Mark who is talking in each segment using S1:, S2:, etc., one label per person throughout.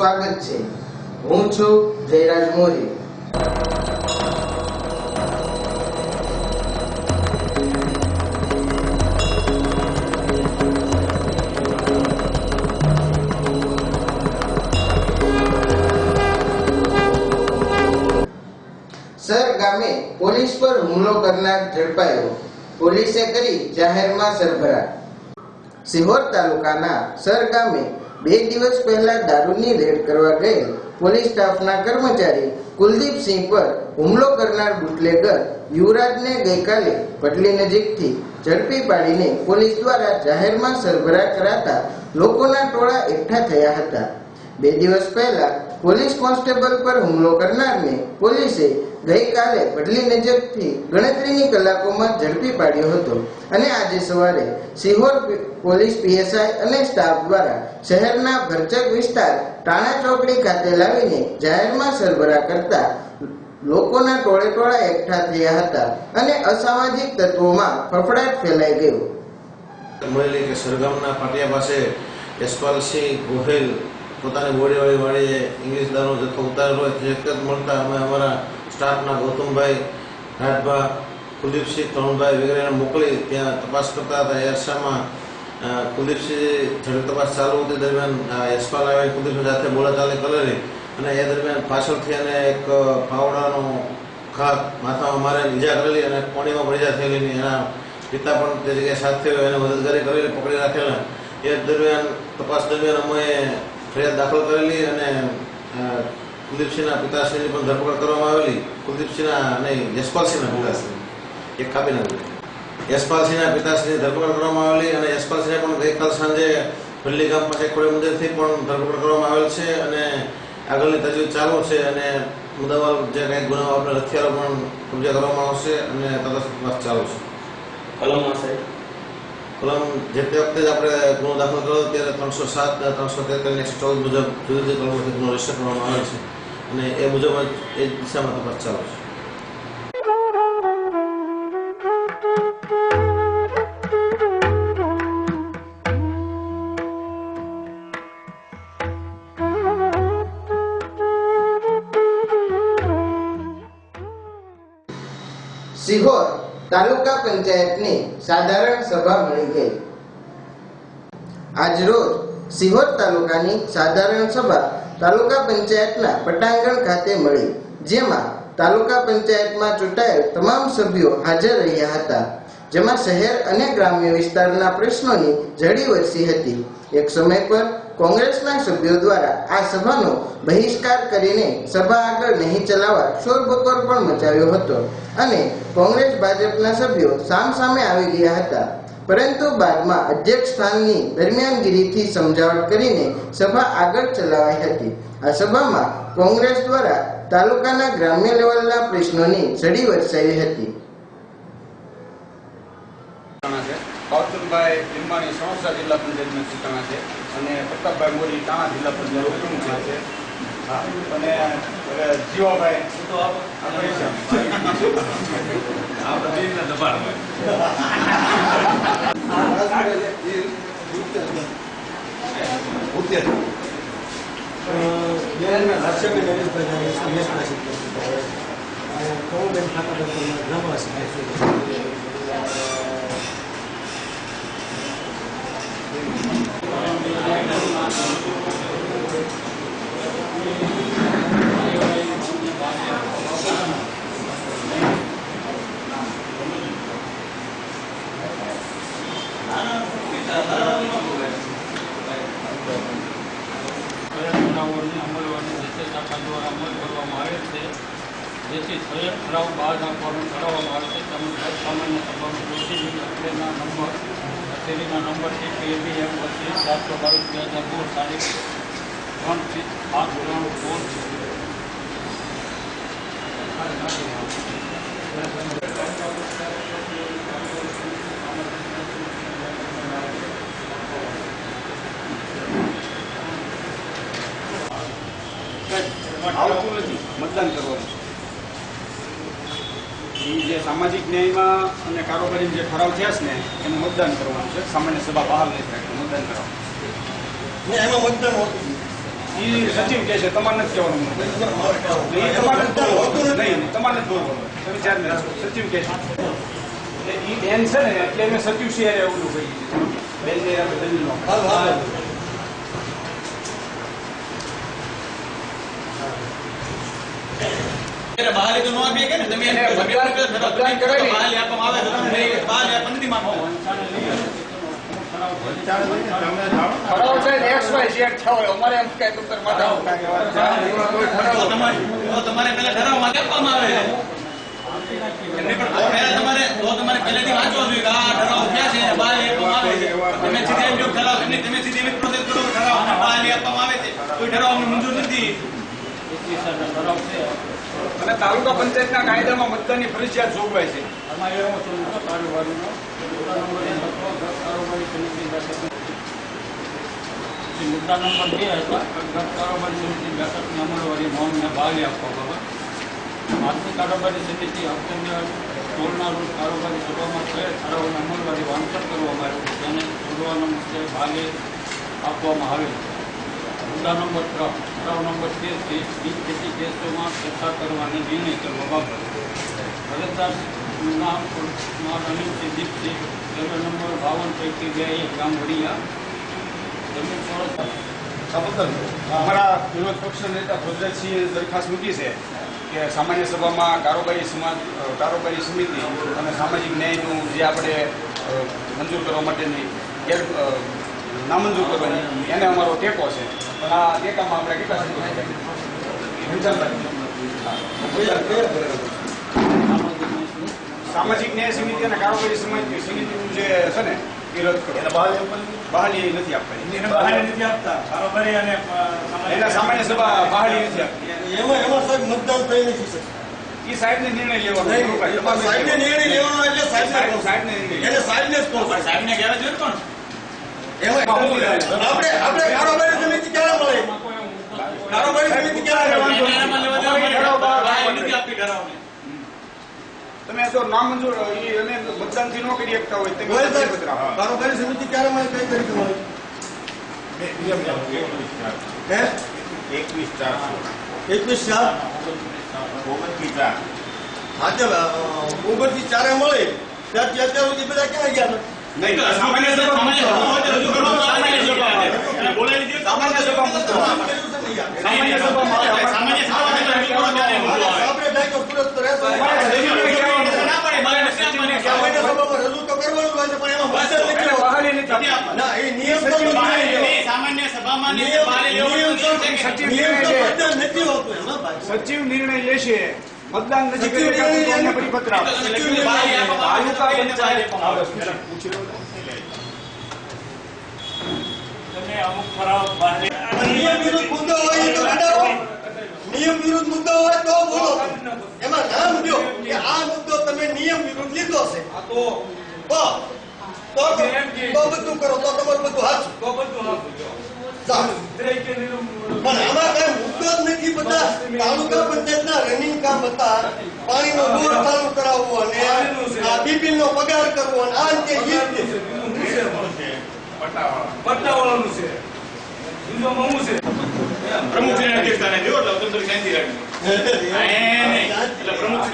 S1: સ્વાગત છે। હું છું જયરાજ મોરી। સર ગામે પોલીસ પર હુમલો કરનાર ઝડપાયો। પોલીસે કરી જાહેરમાં સરભરા। સિહોર તાલુકાના સર ગામે 2 દિવસ પહેલા દારૂની રેડ કરવા ગયેલ પોલીસ સ્ટાફના કર્મચારી કુલદીપસિંહ પર હુમલો કરનાર બુટલેગર યુવરાજને ગઈકાલે પટલી નજીકથી ઝડપી પાડીને પોલીસ દ્વારા જાહેરમાં સરભરા કરાતા લોકોના ટોળા એકઠા થયા હતા। 2 દિવસ પહેલા પોલીસ કોન્સ્ટેબલ પર હુમલો કરનારને પોલીસે ગઈકાલે પટલી નજીકથી ગણતરીની કલાકોમાં ઝડપી પાડ્યો હતો અને આજે સવારે સિહોર પોલીસ પીએસઆઈ અને સ્ટાફ દ્વારા શહેરના ભરચક વિસ્તાર ટાણા ચોકડી ખાતે લાવીને જાહેરમાં સરભરા કરતા લોકોના ટોળે ટોળા એકઠા થયા હતા અને અસામાજિક તત્વોમાં ફફડાટ ફેલાઈ ગયો।
S2: મળેલી કે સરગામના પાટિયા પાસે યશપાલસિંહ ગોહિલ પોતાની બોડીવાળી ઇંગ્લિશ દારૂ જથ્થો ઉતારેલો હોય હકીકત મળતા અમે અમારા સ્ટાફના ગૌતમભાઈ રાઠભા કુલદીપસિંહ તરુણભાઈ વગેરેને મોકલી ત્યાં તપાસ કરતા હતા। એ અરસામાં કુલદીપસિંહ ઝડપ તપાસ ચાલુ હતી દરમિયાન યશપાલ આવે કુલદીપસિંહ સાથે બોલાચાલી કરેલી અને એ દરમિયાન પાછળથી એને એક ફાવડાનો ઘા માથામાં મારે ઈજા કરેલી અને કોણીમાં પણ ઈજા થયેલી। એના પિતા પણ તે જગ્યાએ સાથે એને મદદગારી કરેલી, પકડી રાખેલા। એ દરમિયાન તપાસ દરમિયાન અમે ફરિયાદ દાખલ કરેલી અને કુલદીપસિંહના પિતાશ્રીની પણ ધરપકડ કરવામાં આવેલી। કુલદીપસિંહના નહીં, યશપાલસિંહના પિતાશ્રી એક કાપી નાખેલી। યશપાલસિંહના પિતાશ્રીની ધરપકડ કરવામાં આવેલી અને યશપાલસિંહને પણ ગઈકાલ સાંજે ભલ્લી ગામ પાસે ખોડી મંદિરથી પણ ધરપકડ કરવામાં આવેલ છે અને આગળની તજવીજ ચાલુ છે અને મુદ્દામાલ જે કંઈ ગુનાઓ આપણે હથિયારો પણ કબજે કરવામાં આવશે અને તપાસ ચાલુ છે।
S3: કલમમાં સાહેબ
S2: કલમ જે તે વખતે જ આપણે ગુનો દાખલ કર્યો ત્યારે 307, 313 અને 114 મુજબ જુદી જુદી કલમોથી ગુનો રજીસ્ટર કરવામાં આવે છે અને એ મુજબ જ એ દિશામાં તપાસ ચાલુ છે।
S1: સિહોર તાલુકા પંચાયતની સાધારણ સભા મળી ગઈ। આજરોજ સિહોર તાલુકાની સાધારણ સભા તાલુકા પંચાયતના પટાંગણ ખાતે મળી, જેમાં તાલુકા પંચાયતમાં ચૂંટાયેલ તમામ સભ્યો હાજર રહ્યા હતા, જેમાં શહેર અને ગ્રામ્ય વિસ્તારના પ્રશ્નોની ઝડી વરસી હતી। એક સમય પર કોંગ્રેસના સભ્યો દ્વારા આ સભાનો બહિષ્કાર કરીને સભા આગળ નહીં ચલાવવા શોરબકોર પણ મચાવ્યો હતો અને કોંગ્રેસ ભાજપના સભ્યો સામસામે આવી ગયા હતા, પરંતુ બાદમાં અધ્યક્ષ સ્થાનની દરમિયાનગીરીથી સમજાવટ કરીને સભા આગળ ચલાવાઈ હતી। આ સભામાં કોંગ્રેસ દ્વારા તાલુકાના ગ્રામ્ય લેવલના પ્રશ્નોની ઝડી વરસાવી હતી।
S4: ગૌતમભાઈ લીંબાણી સણોસરા જિલ્લા પંચાયતના ચૂંટણા છે અને પ્રતાપભાઈ મોરી ટાણા જિલ્લા પંચાયત પ્રમુખ છે અને જીવાભાઈ
S5: જેથી ઠરાવ બહાર નાખવાનું કરાવવામાં આવે છે તેમજ સામાન્ય સભાનું પ્રોસિડિંગ કચેરીના નંબર છે KBM 25/722/2009 તારીખ 3/4/2014
S4: આવતું નથી મતદાન કરવાનું। જે સામાજિક ન્યાયમાં અને કારોબારી જે ઠરાવ થયા છે ને એનું મતદાન કરવાનું છે। સામાન્ય સભા બહાર નહીં થાય, મતદાન કરવાનું।
S6: એમાં મતદાન હોતું
S4: એ સચિવ કહે છે, તમારે નથી કહેવાનું. એ તમારે નહીં, તમારે નથી બોલવાનું. તમે ચેરમેન છો, સચિવ કહે છે. એ બેન છે ને એટલે મેં સચિવ છે એવું કહી દીધું. બેનને આપણે દલીલનો
S3: બહાલી તો ન આપીએ કે ને તમે બહાલી આપવામાં આવે તો તમે બહાલી આપવા નથી માંગો.
S4: ઠરાવ છે XYZ થયો અમારે એમ કઈ ઉત્તર
S3: તમારે પેલા ઠરાવ માંગે આપવામાં આવે એમને પણ તમારે પહેલેથી વાંચવા જોઈએ કે આ ઠરાવ ક્યાં છે બહાલી આપવામાં આવે છે. તમે સીધે એમ જો ઠરાવ તમે સીધી એમ પ્રોસેસ કરો ઠરાવ બહાલી આપવામાં આવે છે કોઈ ઠરાવ અમને મંજૂર નથી.
S4: અને તાલુકા પંચાયતના કાયદામાં મતદાનની ફરજિયાત જોગવાઈ છે.
S5: અમારે એવો છે કારોબારીનો કારોબારી સમિતિ મુદ્દા નંબર 2 હતા. કારોબારી સમિતિ બેઠકની અમલવારી નોંધને બહાલી આપવામાં આજની કારોબારી સમિતિ હપ્તાના ટોલના રોજ કારોબારી સભામાં થયેલ ઠરાવોની અમલવારી વાંચન કરવામાં આવ્યું છે તેને જોડવાના મુદ્દે બહાલી આપવામાં આવે છે. મુદ્દા નંબર 3 ઠરાવ નંબર 13 થી બિનખેતી કેસોમાં ચર્ચા કરવાની નિર્ણય કરવા બાબત અરજદારનું નામ અનિલ સિદ્દીકસિંહ, સર્વે નંબર 52 પૈકી 2 ગામ વડિયા, જમીન
S4: અમારા વિરોધ પક્ષના નેતા ભદ્રતસિંહે દરખાસ્ત મૂકી છે કે સામાન્ય સભામાં કારોબારી સમિતિ અને સામાજિક ન્યાયનું જે આપણે મંજૂર કરવા માટેની નામંજૂર કરવાની એને અમારો ટેકો છે. પણ આ ટેકામાં આપણે કેટલા સામાજિક ન્યાય સમિતિ અને કારોબારી સમિતિનું જે છે ને એ રદ કરો. બહાલી નથી આપવાની. એના સામાન્ય સભા બહાલી નથી આપતી.
S6: એમાં સાહેબ મતદાન થઈ નથી શકતું.
S4: એ સાહેબને નિર્ણય લેવાનો.
S6: સાહેબને નિર્ણય લેવાનો એટલે
S4: સાહેબને નિર્ણય
S6: એને સાહેબને જ કહો.
S3: સાહેબને કહેવા જોઈએ કોણ
S6: આપણે કારોબારી સમિતિ ક્યારે મળે? કારોબારી સમિતિ ક્યારે મળે?
S4: તમે તો નામંજૂર અને મતદાનથી ન કરી શકતા હોય તે
S6: કારોબારી સમિતિ ક્યારે મળે? કઈ તારીખે મળે? 21/4 હા ચાલ 29/4 મળે ત્યારથી અત્યાર સુધી બધા ક્યાં ગયા?
S4: નહીં, સામાન્ય સચિવ નિર્ણય લેશે. મતદાન નથી પરિપત્ર
S6: નિયમ વિરુદ્ધ મુદ્દો હોય તો લડાવો. નિયમ વિરુદ્ધ મુદ્દો હોય તો બોલો. એમાં ના મૂક્યો કે આ મુદ્દો તમે નિયમ વિરુદ્ધ લીધો છે તો બધું કરો તો તમારું બધું હાથ પણ આમાં કઈ મુદ્દો જ નથી. બધા તાલુકા પંચાયતના રનિંગ કામ હતા. પાણીનો બોર ચાલુ કરાવવો અને બીપીએલ નો પગાર કરવો અને આ રીતે
S4: પટ્ટાવાળાનું છે.
S3: પ્રમુખ અધ્યક્ષતાને દો એટલે અવતંત્ર શાંતિ રાખજો. પ્રમુખ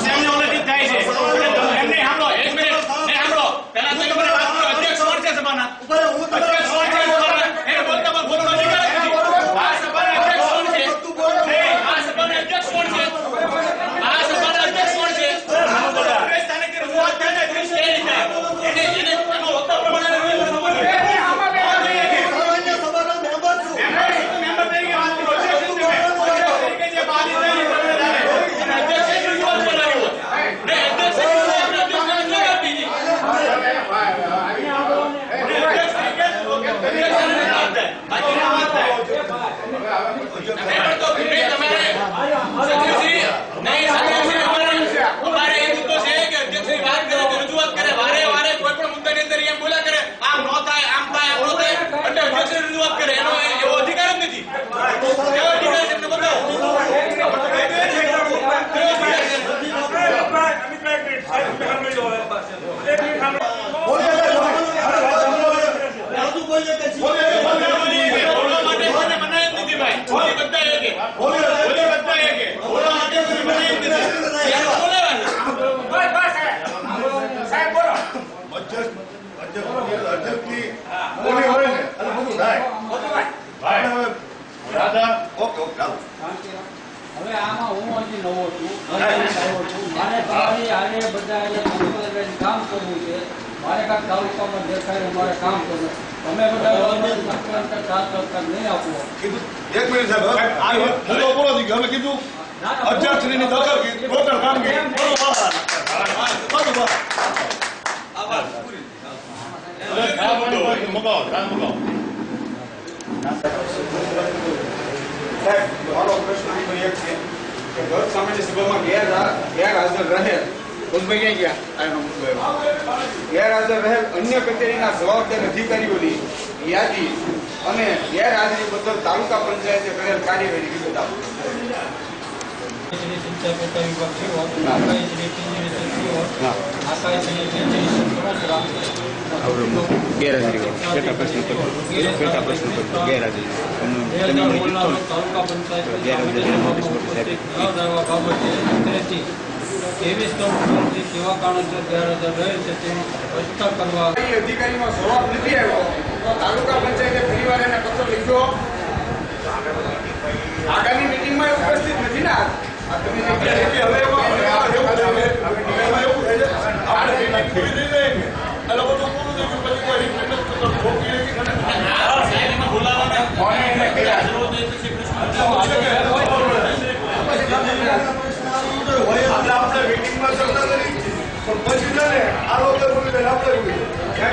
S3: સાહેબને ઓલરેડી થાય છે. એમને સાંભળો, એક મિનિટ સાંભળો. પહેલા તો મને વાત કરો. અધ્યક્ષ કોણ છે સભાના? અધ્યક્ષ કોણ છે સભાના? એને બોલતા બોલવાનો અધિકાર નથી. આ સભાના અધ્યક્ષ કોણ છે? આ સભાના અધ્યક્ષ કોણ છે? આ સભાના અધ્યક્ષ કોણ છે? સ્થાનિક વાત થાય ને એ રીતે એને એનો વક્તવ્ય પ્રમાણે
S5: તમારી આને બધા એને કામ કરવું છે. મારે કાંઈક તાલુકામાં દેખાય મારે કામ કરવું. તમે બધા નહીં આપો.
S7: એક મિનિટ સાહેબ, હું તો પૂરો થઈ ગયો. અમે કીધું અધ્યક્ષની દખલ ટોટલ કામગીરી
S4: મારો પ્રશ્ન એક છે કે ગત સામાન્ય સભામાં ગેરહાજર રહેલ ભૂલભાઈ ક્યાં ગયા આનો મુદ્દો એવો ગેરહાજર રહેલ અન્ય કચેરીના જવાબદાર અધિકારીઓની યાદી અને ગેરહાજરી બદલ તાલુકા પંચાયતે કરેલ કાર્યવાહી વિગત આપો.
S5: સિંચાઈ પેટા વિભાગ થયો, આકાઈ શ્રી પિંજરી થયો, આકાઈ શ્રી પિંજરી સમગ્ર
S8: ગેરહાજરી પેટા પ્રશ્ન પર ગેરહાજરી
S5: તાલુકા પંચાયત બાબતે અંતરેથી 23 કેવા કારણોસર ગેરહાજર રહે છે તેની સ્પષ્ટતા કરવા
S4: અધિકારીનો જવાબ નથી આવ્યો તો તાલુકા પંચાયતે ફરીવાર એને પત્ર લખ્યો. આગામી મીટિંગમાં ઉપસ્થિત નથી ને આ તમે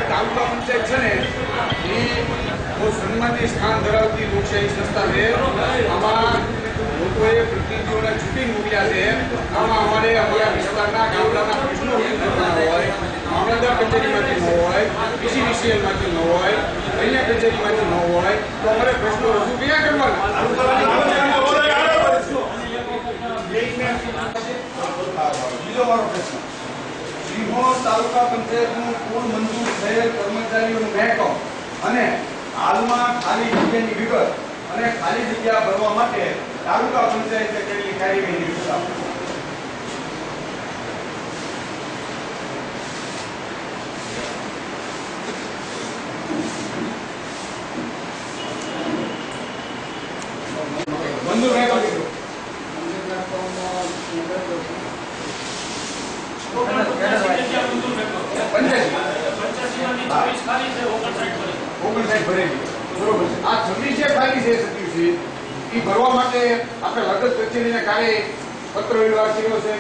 S4: તાલુકા પંચાયત છે ને એ બહુ સન્માનીય સ્થાન ધરાવતી લોકશાહી સંસ્થા છે. આમાં લોકોએ પ્રતિનિધિઓને ચૂંટી મૂક્યા છે. આમાં અમારે અમારા વિસ્તારના ગામડાના પ્રશ્નો હોય, મામલતદાર કચેરીમાંથી ન હોય, PCVCL-માંથી ન હોય, અન્ય કચેરીમાંથી ન હોય તો અમારે પ્રશ્નો રજૂ ક્યાં કરવાના? બીજો મારો પ્રશ્ન, સિંહોર તાલુકા પંચાયતનું કુલ મંજૂર થયેલ કર્મચારીઓનું મહેકમ અને હાલમાં ખાલી જગ્યાની વિગત અને ખાલી જગ્યા ભરવા માટે તાલુકા પંચાયતે કરેલી કાર્યવાહીની વિગત આપો. મંજૂર મહેકમ આ 26 જે ખાલી છે સત્યુજી એ ભરવા માટે આપણે લગત કચેરીને કાર્ય પત્ર વ્યવહાર કર્યો છે.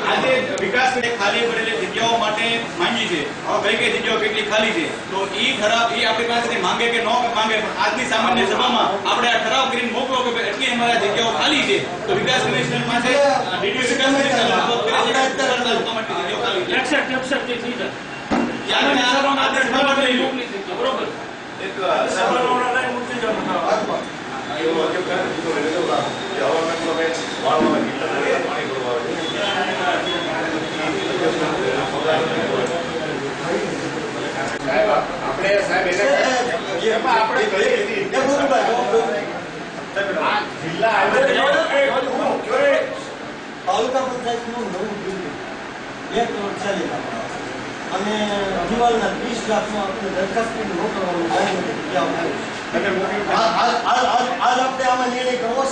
S3: આજે વિકાસ ખાલી પડેલી જગ્યાઓ માટે માંગી છે. હવે કઈ જગ્યાઓ કેટલી ખાલી છે તો એ ઠરાવ એ આપણી પાસેથી માંગે કે ન માંગે, પણ આજની સામાન્ય સભામાં આપણે આ ઠરાવ કરીને મોકલો કે એટલી અમારા જગ્યાઓ ખાલી છે તો વિકાસ કમિશનર પાસે બરોબર
S4: આપણે સાહેબ
S6: તાલુકા પંચાયતનું નવું બિલ્ડિંગ 1 કરોડ 40 લાખ અને દિવાલના 20 લાખમાં આપણે દરખાસ્ત મોકલવાનું આજ આપણે આમાં નિર્ણય કરવો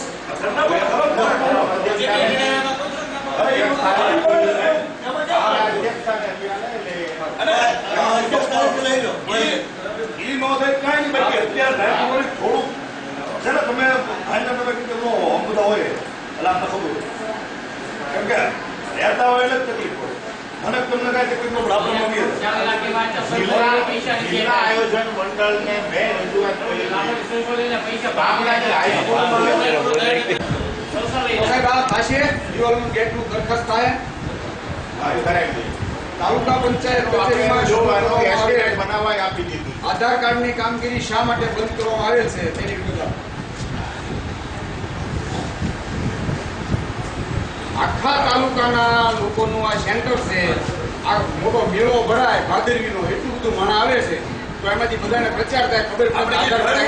S7: આયોજન મંડળને મેં રજૂઆત
S4: દરખાસ્ત થાય તાલુકા પંચાયત કચેરીમાં
S7: બનાવવા આપી દીધું.
S4: આધાર કાર્ડની કામગીરી શા માટે બંધ કરવામાં આવેલ છે તેની વિગત આખા તાલુકાના લોકોનું આ સેન્ટર છે. આ મોટો મેળો ભરાય ભાદરવીનો, એટલું બધું મણ આવે છે તો એમાંથી બધાને પ્રચાર થાય, ખબર પડે આધાર કાર્ડ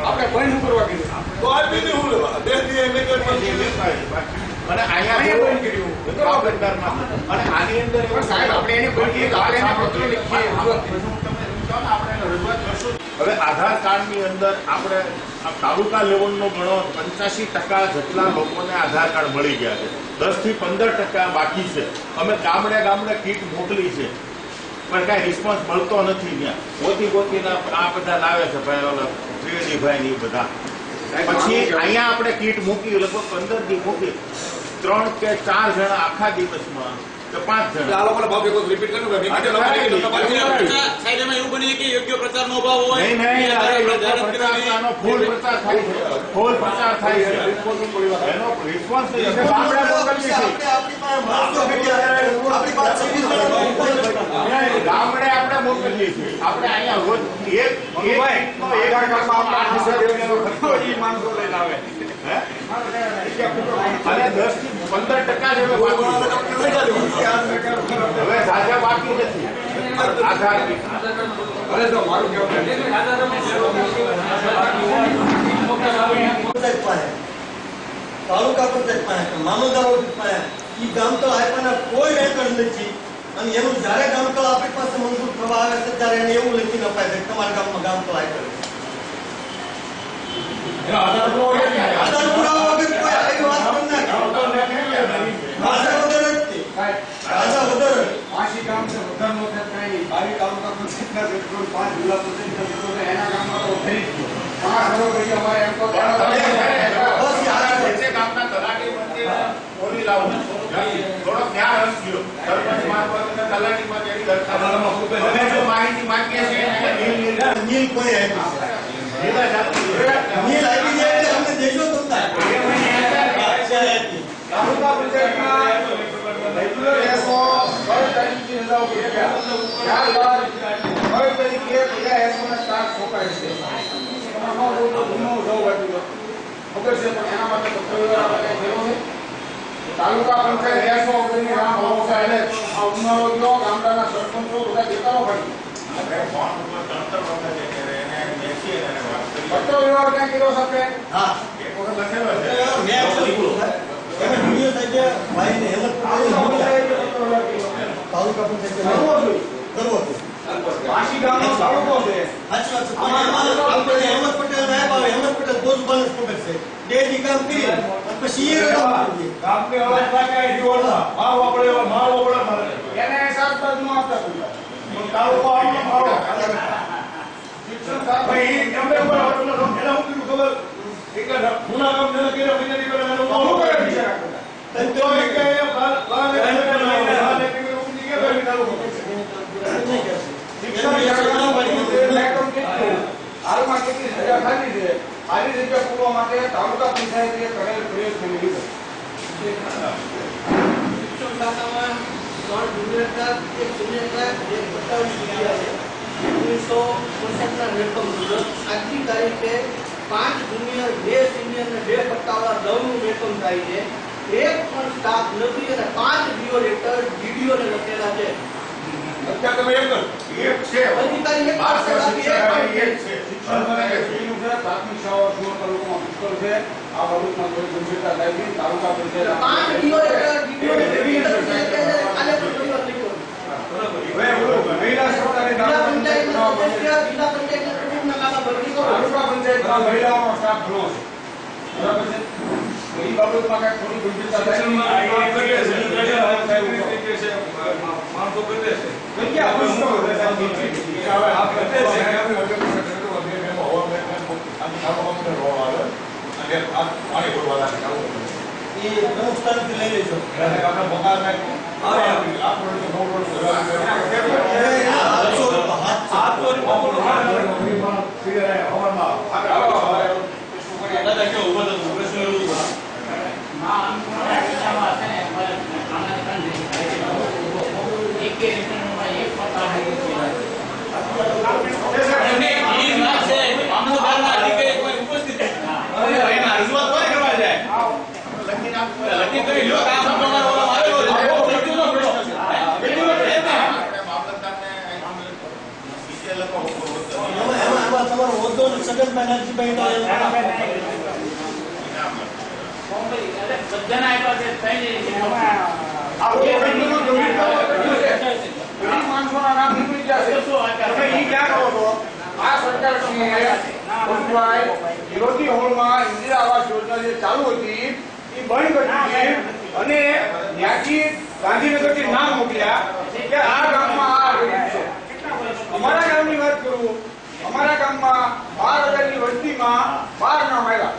S4: આપણે બંધ ન કરવા કીધું
S7: તો આપી દીધું હું લેવા બે દી અને અહીંયા બંધ કર્યું અને આની અંદર
S4: સાહેબ આપણે એને બંધ કર્યું આપણે એને પત્ર લખીએ
S7: આપણે રજૂઆત કરશું.
S9: હવે આધાર કાર્ડની અંદર આપણે તાલુકા લેવલનો ગણો 85% જેટલા લોકોને આધાર કાર્ડ મળી ગયા છે, 10 થી 15% બાકી છે. અમે ગામડે ગામડે કીટ મોકલી છે પણ કાંઈ રિસ્પોન્સ મળતો નથી. ત્યાં ગોતીના આ બધા લાવે છે ત્રિવેદીભાઈ ને એ બધા. પછી અહીંયા આપણે કીટ મૂકી, લગભગ 15 દી મૂકી, 3 કે 4 જણા આખા દિવસમાં કે 5 જણા
S7: આ લોકોને ભાવ ભેગો રિપીટ કરવું
S3: સાહેબ એમાં એવું બની કે યોગ્ય પ્રચારનો અભાવ હોય.
S9: પ્રચારનો ફૂલ પ્રચાર થાય છે, ફૂલ પ્રચાર થાય છે, એનો રિસ્પોન્સ ગામડે મોકલીએ છીએ. ગામડે આપણે મોકલીએ છીએ. આપણે અહીંયા રોજ એક
S4: માણસો લઈને આવે
S9: અને 10 થી 15% જ હવે સાજા બાકી નથી. આધાર
S4: મારું
S6: તાલુકા પંચાયત પાસે મામલદાર ઓફિસ પાસે એ ગામતળ આપ્યાના કોઈ રેકોર્ડ નથી. અને એનું જયારે ગામતળ આપણી પાસે મંજૂર થવા આવે છે ત્યારે એને એવું લખીને અપાય છે તમારા ગામમાં ગામતળ આપ્યું. આધાર પુરાવા વગર કોઈ આવી વાત કરી રાજા વગર જ તે. રાજા વગર
S4: 80 ગામ છે, વધારે નો થાય કાંઈ નહીં. 22 તાલુકા પંચાયતના રેકોર્ડ 5 જિલ્લા પંચાયત એના ગામમાં તો થઈ જ ગયો. 5 કરોડ રૂપિયા અમારે એમ તો
S9: ગામના તલાટી મંત્રીને બોલી લાવું, થોડો ખ્યાલ હસ્યો સરપંચ મારફતે તલાટીમાં તેની દરખાસ્ત જો માહિતી માંગીએ છીએ
S6: નીલ કોઈ આપી છે. નીલ આપી છે એટલે અમને દેશો તમને
S4: તાલુકા પંચાયતમાં રેગ્યુલર એસો 6 તારીખથી રજાઓ ત્યારબાદ 6 તારીખે બીજા એસોના સ્ટાફ છોકાય છે. ખબર છે પણ એના માટે તાલુકા પંચાયત એસો ઓગણીની રામ ભરોસા એટલે આ ઉનાળો ગયો, ગામડાના સરપંચો બધા દેખાડો પડી પત્ર વ્યવહાર ક્યાં કર્યો સાથે
S6: હા
S9: એક વખત લખેલો છે.
S6: એમાં વિડીયો થાય છે ભાઈને હેમંત તાલુકા પંચાયત કરવો છે.
S4: 80 ગામનો તાલુકો છે.
S6: સાચી વાત છે. આપણે હેમંત પટેલ સાહેબ આવે, હેમંત પટેલ બોજબાને પકડ છે. ડેડી કામ કરી પછી એ
S4: ગામને અલગ લાગે રિવોલ્વર મારો આપણે એને શાકભાજ નું આપતા હતા. તાલુકો આપણો મારો શિક્ષણ ભાઈ એમને ઉપર એના હું કીધું ખબર એક ગુના કામ ન કર્યો વિનંતી કરે એનો મોટો કરે બિચારા તો એક હાલમાં કેટલી સજા ખાધી છે આવી રીતે પૂરવા માટે તાલુકા પંચાયતે કરેલ પ્રયત્ન લીધો.
S10: શિક્ષણ ખાતામાં 3 જુનિયર એક જુનિયર એક બતાવની જગ્યા છે 1965 રેકમ મુજબ આજની તારીખે 5 જુનિયર 2 સિનિયર ને 2 પટ્ટાવાળા 9 નું વેતન થાય છે. એક પણ સ્ટાફ નથી અને 5 ડીઓ લેટર ડીડીઓ ને લખેલા છે.
S4: અત્યારે તમે એક છે
S10: અધિકારી એક પાસે બાકી એક
S4: છે શિક્ષણ કરે છે પ્રાથમિક શાળા સુર તાલુકામાં પુષ્કળ છે. આ બાબતમાં કોઈ ગંભીરતા લાગી તાલુકા પંચાયત
S10: 5 ડીઓ લેટર ડીડીઓ ને આને પણ રજૂઆત લીધો.
S4: મહિલા સરકારી
S10: જિલ્લા પંચાયતના પ્રમુખના કામમાં ભરતી કરો.
S4: તાલુકા પંચાયતમાં મહિલાઓનો સ્ટાફ ઘણો છે બરાબર છે. એ બાબતમાં કઈ થોડી ગંભીરતા માણસો કરે છે ક્યાં પુષ્કળ હવે આ કરે છે પાણી ભરવાના
S6: એ પ્રમુખ સ્થાનથી લઈ લેજો.
S4: આપણે બહાર
S6: તમારો હોદ્દો સગનભાઈ નાથજીભાઈ
S4: માણસોના નામ નીકળી ગયા છે. આ સરકારશ્રીએ ભુજભાઈ વિરોધી હોલમાં ઇન્દિરા આવાસ યોજના જે ચાલુ હતી એ બંધ કરી દીધી અને ત્યાંથી ગાંધીનગરથી નામ મોકલ્યા કે આ ગામમાં આ ગરીબ છે. અમારા ગામની વાત કરું, અમારા ગામમાં 12,000 ની વસ્તીમાં 12 નામ આવ્યા.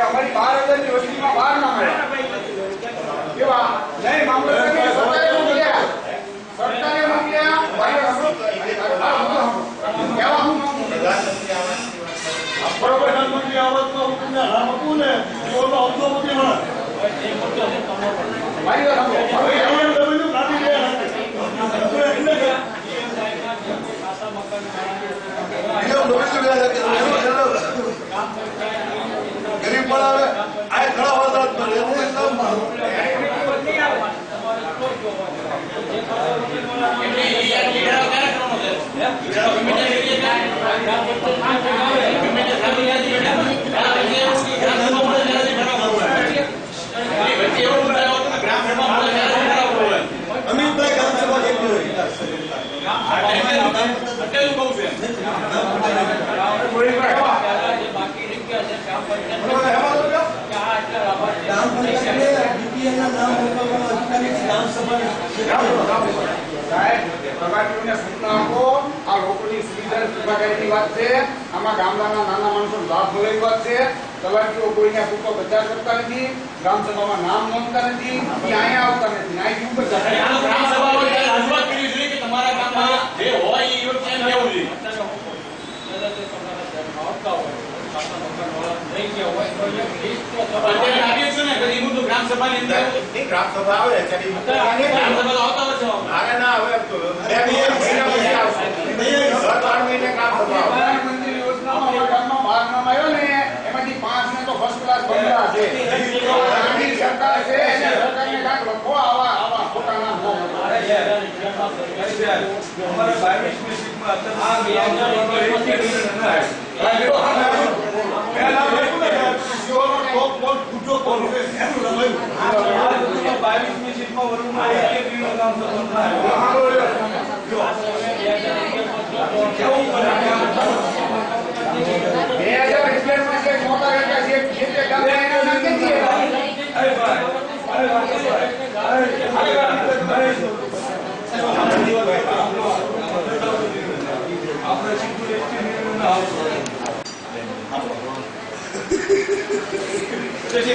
S4: અમારી 12,000 ની વસ્તીમાં 12 નામ આવ્યા. કેવા નહીં મામલતદારને સરકારે મોકલ્યા
S7: પ્રધાનમંત્રી આવાસમાં હુકમના નામ હતું ને એનો અબજો નથી મળે.
S4: મારી વાત
S7: ગરીબ પડાવે આ ઘણા વાદા કરે અમિતભાઈ ગ્રામસભા જેટલી આ લોકોની સુવિધા સુખાકારીની વાત છે. આમાં ગામડાના નાના માણસોનો લાભ મળેલી વાત છે. તલાટીઓ કોઈને પૂરતો બચાવ કરતા નથી, ગ્રામસભામાં નામ નોંધતા નથી, અહીંયા આવતા નથી. અહીંથી ઉપર
S3: રજૂઆત કરવી જોઈએ કે તમારા ગામમાં જે હોય એ યોજના લેવું જોઈએ. ગ્રામસભાની અંદર ગ્રામસભા આવે ગ્રામસભા આવતા વર્ષો આગળ ના આવે
S4: પ્રધાનમંત્રી યોજનામાં ગામમાં 12 નામ આવ્યો ને એમાંથી 5 ને તો ફર્સ્ટ ક્લાસ બંગલા છે. સરકાર છે એને સરકારને કાંઈક લખો આવા ખોટા નામ
S7: અમારા 22મી સીટમાં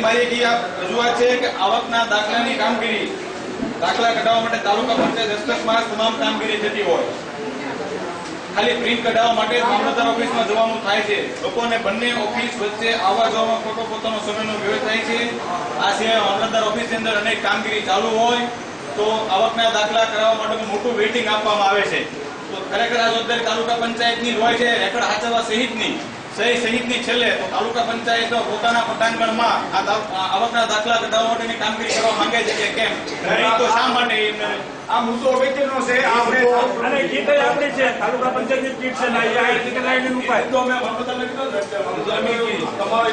S4: મારી રજૂઆત છે કે આવકના દાખલાની કામગીરી દાખલા કઢાવવા માટે તાલુકા પંચાયત હસ્તકમાં તમામ કામગીરી થતી હોય. ખાલી પ્રિન્ટ કઢાવવા માટે મામલતદાર ઓફિસમાં જવાનું થાય છે. લોકોને બંને ઓફિસ વચ્ચે આવવા જવામાં ખોટો પોતાનો સમયનો વ્યય થાય છે. આ સિવાય મામલતદાર ઓફિસની અંદર અનેક કામગીરી ચાલુ હોય તો આવકના દાખલા કરાવવા માટેનું મોટું વેઇટિંગ આપવામાં આવે છે. તો ખરેખર આ જવાબદારી તાલુકા પંચાયતની હોય છે. રેકર્ડ હાચવવા સહિતની છેલ્લે તો તાલુકા પંચાયત પોતાના પટાંગણમાં આવકના દાખલા કઢાવવા માટેની કામગીરી કરવા માંગે છે કે કેમ, તો શા માટે આ મુદ્દો અગત્યનો છે.
S5: અને કીટ આપણી છે તાલુકા પંચાયતની કીટ છે ને આ ટિકિટ લાઈન ઉપાય
S7: તો અમે તમારા